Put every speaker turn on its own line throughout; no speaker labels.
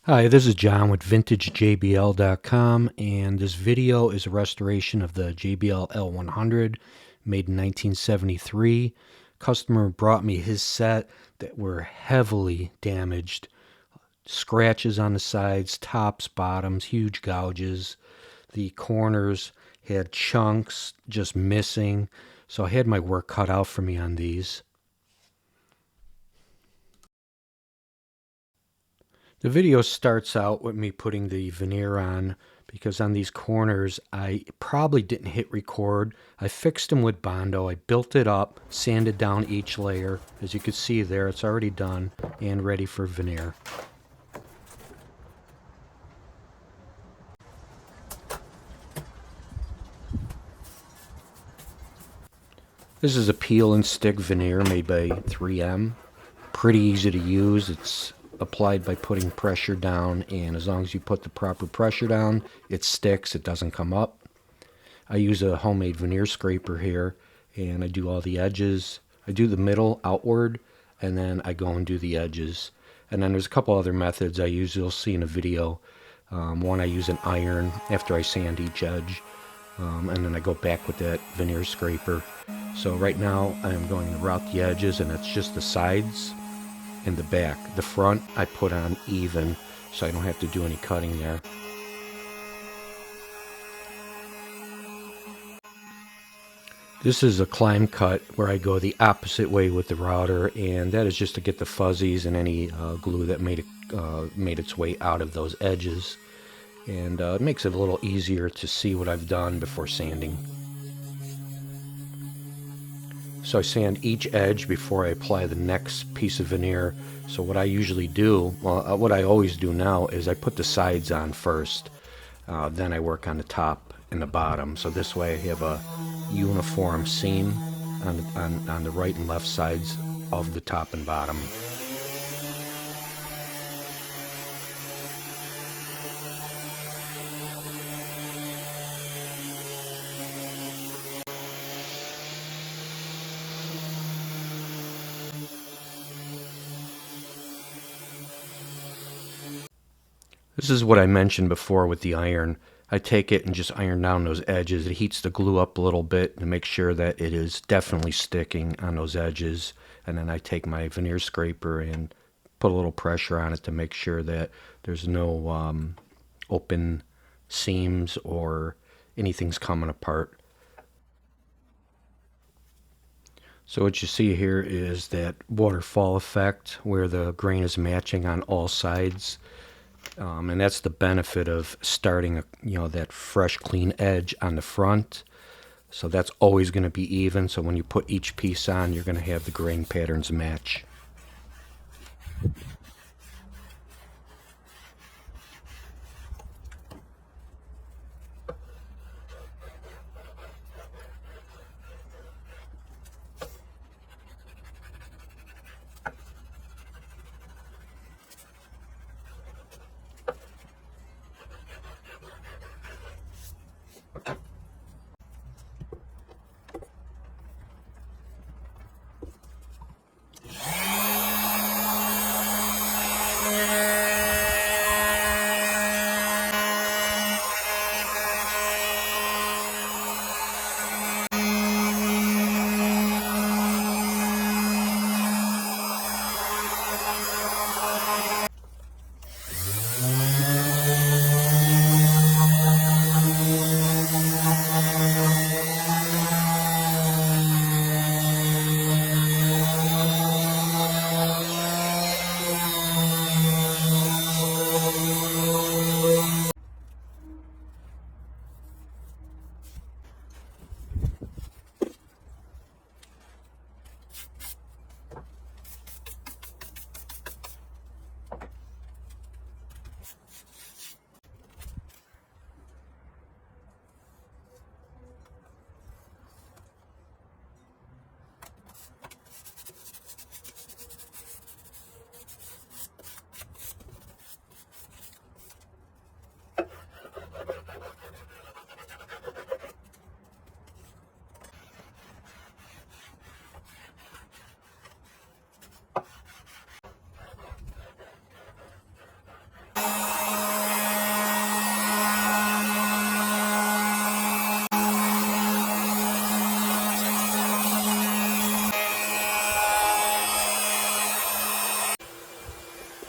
Hi, this is John with VintageJBL.com, and this video is a restoration of the JBL L100 made in 1973. Customer brought me his set that were heavily damaged. Scratches on the sides, tops, bottoms, huge gouges. The corners had chunks just missing, so I had my work cut out for me on these. The video starts out with me putting the veneer on because on these corners I probably didn't hit record. I fixed them with Bondo. I built it up, sanded down each layer. As you can see there, it's already done and ready for veneer. This is a peel and stick veneer made by 3M. Pretty easy to use. It's applied by putting pressure down, and as long as you put the proper pressure down, it sticks, it doesn't come up. I use a homemade veneer scraper here, and I do all the edges. I do the middle outward, and then I go and do the edges. And then there's a couple other methods I use, you'll see in a video. One, I use an iron after I sand each edge, and then I go back with that veneer scraper. So right now I'm going to route the edges, and it's just the sides and the back. The front I put on even, so I don't have to do any cutting there. This is a climb cut where I go the opposite way with the router, and that is just to get the fuzzies and any glue that made its way out of those edges. And it makes it a little easier to see what I've done before sanding. So I sand each edge before I apply the next piece of veneer. So what I usually do, well, what I always do now is I put the sides on first. Then I work on the top and the bottom. So this way I have a uniform seam on the right and left sides of the top and bottom. This is what I mentioned before with the iron. I take it and just iron down those edges. It heats the glue up a little bit to make sure that it is definitely sticking on those edges. And then I take my veneer scraper and put a little pressure on it to make sure that there's no open seams or anything's coming apart. So what you see here is that waterfall effect where the grain is matching on all sides. And that's the benefit of starting that fresh clean edge on the front. So that's always going to be even, so when you put each piece on, you're going to have the grain patterns match.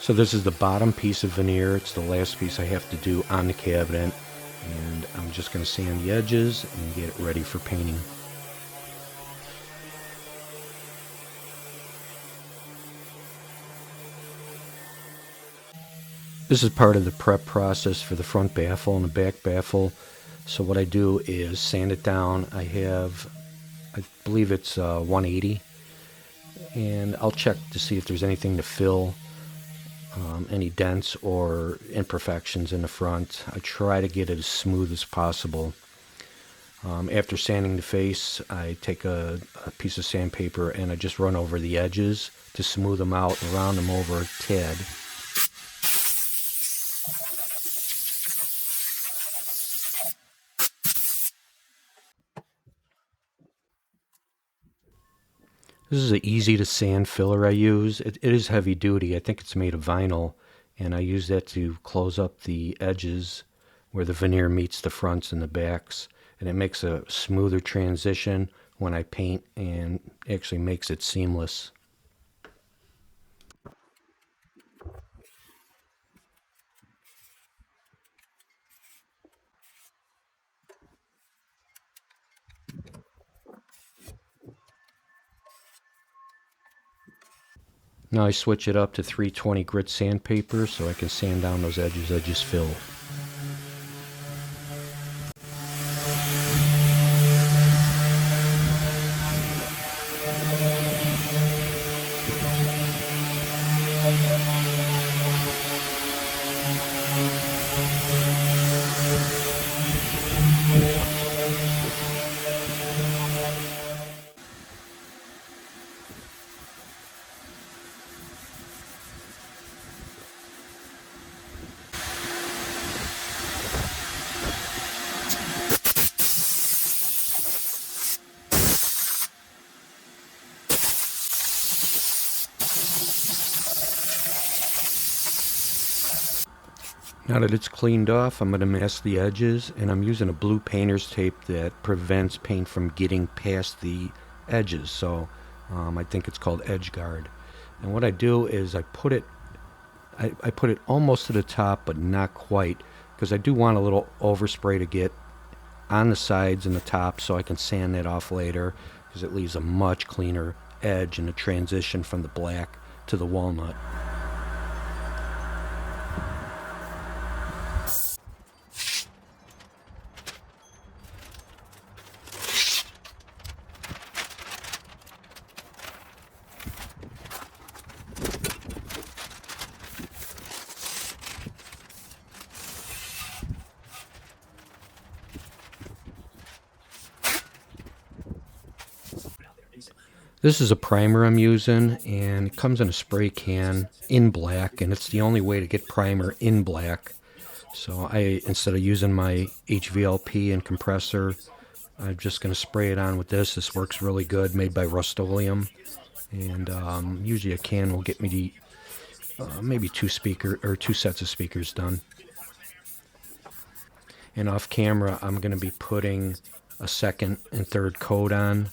So this is the bottom piece of veneer. It's the last piece I have to do on the cabinet. And I'm just going to sand the edges and get it ready for painting. This is part of the prep process for the front baffle and the back baffle. So what I do is sand it down. I believe it's 180. And I'll check to see if there's anything to fill, any dents or imperfections in the front. I try to get it as smooth as possible. After sanding the face, I take a piece of sandpaper and I just run over the edges to smooth them out and round them over a tad. This is an easy to sand filler I use. It is heavy duty. I think it's made of vinyl, and I use that to close up the edges where the veneer meets the fronts and the backs, and it makes a smoother transition when I paint and actually makes it seamless. Now I switch it up to 320 grit sandpaper so I can sand down those edges I just filled. Now that it's cleaned off, I'm going to mask the edges, and I'm using a blue painter's tape that prevents paint from getting past the edges. So I think it's called edge guard. And what I do is I put it almost to the top, but not quite, because I do want a little overspray to get on the sides and the top, so I can sand that off later, because it leaves a much cleaner edge in the transition from the black to the walnut. This is a primer I'm using, and it comes in a spray can in black, and it's the only way to get primer in black. So instead of using my HVLP and compressor, I'm just going to spray it on with this. This works really good, made by Rust-Oleum, and usually a can will get me maybe two sets of speakers done. And off camera, I'm going to be putting a second and third coat on.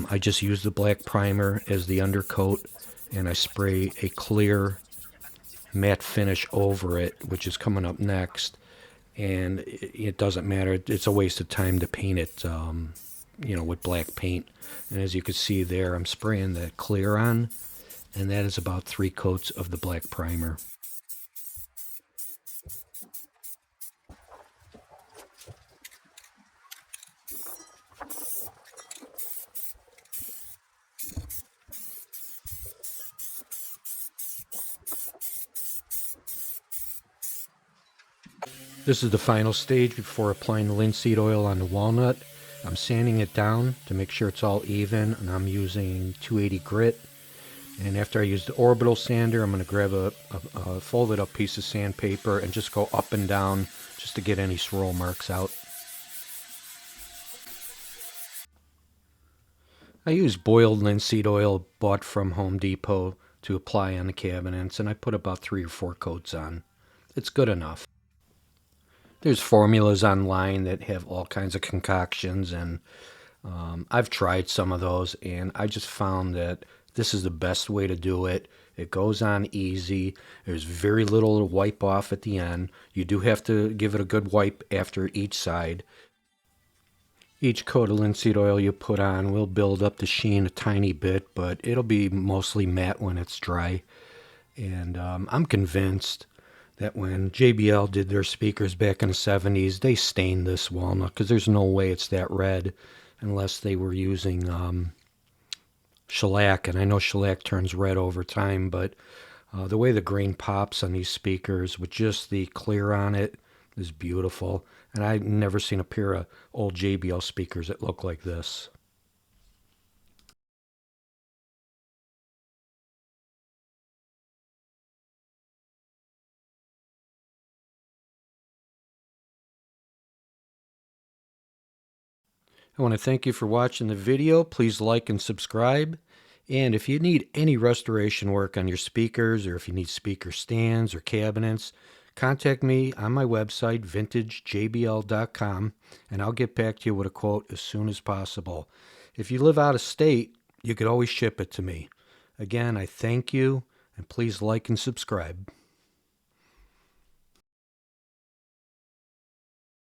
I just use the black primer as the undercoat, and I spray a clear matte finish over it, which is coming up next. And it doesn't matter. It's a waste of time to paint it, with black paint. And as you can see there, I'm spraying that clear on, and that is about 3 coats of the black primer. This is the final stage before applying the linseed oil on the walnut. I'm sanding it down to make sure it's all even, and I'm using 280 grit. And after I use the orbital sander, I'm going to grab a folded up piece of sandpaper and just go up and down just to get any swirl marks out. I use boiled linseed oil bought from Home Depot to apply on the cabinets, and I put about 3 or 4 coats on. It's good enough. There's formulas online that have all kinds of concoctions, and I've tried some of those, and I just found that This is the best way to do it. It goes on easy. There's very little to wipe off at the end. You do have to give it a good wipe after each side. Each coat of linseed oil you put on will build up the sheen a tiny bit, but it'll be mostly matte when it's dry. And I'm convinced that when JBL did their speakers back in the 70s, they stained this walnut because there's no way it's that red unless they were using shellac. And I know shellac turns red over time, but the way the green pops on these speakers with just the clear on it is beautiful. And I've never seen a pair of old JBL speakers that look like this. I want to thank you for watching the video. Please like and subscribe. And if you need any restoration work on your speakers, or if you need speaker stands or cabinets, contact me on my website, vintagejbl.com, and I'll get back to you with a quote as soon as possible. If you live out of state, you could always ship it to me. Again, I thank you, and please like and subscribe.